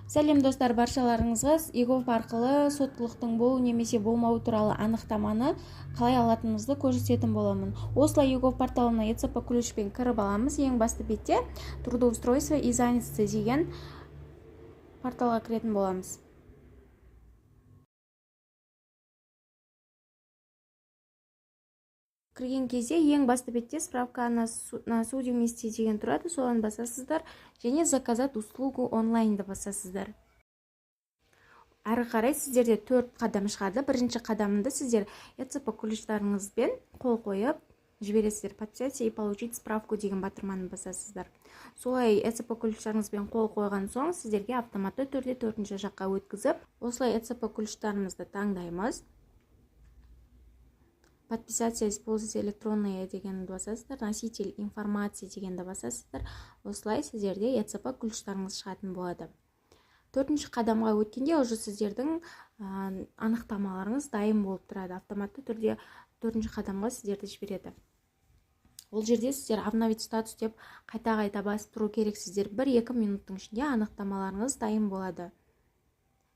Сәлем достар, баршаларыңызға егов арқылы соттылықтың болу немесе болмауы туралы анықтаманы қалай алатынымызды көрсететін боламын. Осылай егов порталына ECP ключпен кіріп аламыз. Ең басты бетте трудоустройство и занятости деген порталға кіретін боламыз. Кірген кезде ең басты бетте справка на судимости деген тұрады, соған басасыздар, және заказать услугу онлайнды басасыздар. Әрі қарай сіздерде 4 қадам шығады. Бірінші қадамында сіздер ECP ключтарыңызбен қол қойып жібересіздер. Подписать и получить справку деген батырманы басасыздар. Солай ECP ключтарыңызбен қол қойған соң сіздерге автоматты түрде 4-ші жаққа өткізіп, осылай ECP ключтарымызды таңдаймыз. Подписаться, использовать электронные дегенді басасыздар, носитель информации дегенді басасыздар. Осылай сіздерде ECP ключтарыңыз шығатын болады. 4-ші қадамға өткенде уже сіздердің анықтамаларыңыз дайын болып тұрады. Автоматты түрде 4-ші қадамға сіздерді жібереді. Ол жерде сіздер обновить статус деп қайта басып тұру керексіздер. 1-2 минуттың ішінде анықтамаларыңыз дайын болады.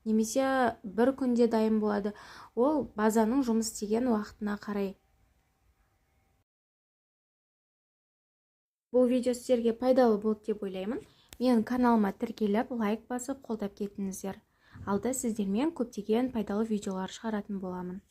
Немесе бір күнде дайын болады. Ол базаның жұмыс істеген уақытына қарай. Бұл видео сіздерге пайдалы болды деп ойлаймын. Мен каналыма тіркеліп, лайк басып, қолдап кетіңіздер. Алда сіздермен көптеген пайдалы видеолар шығаратын боламын.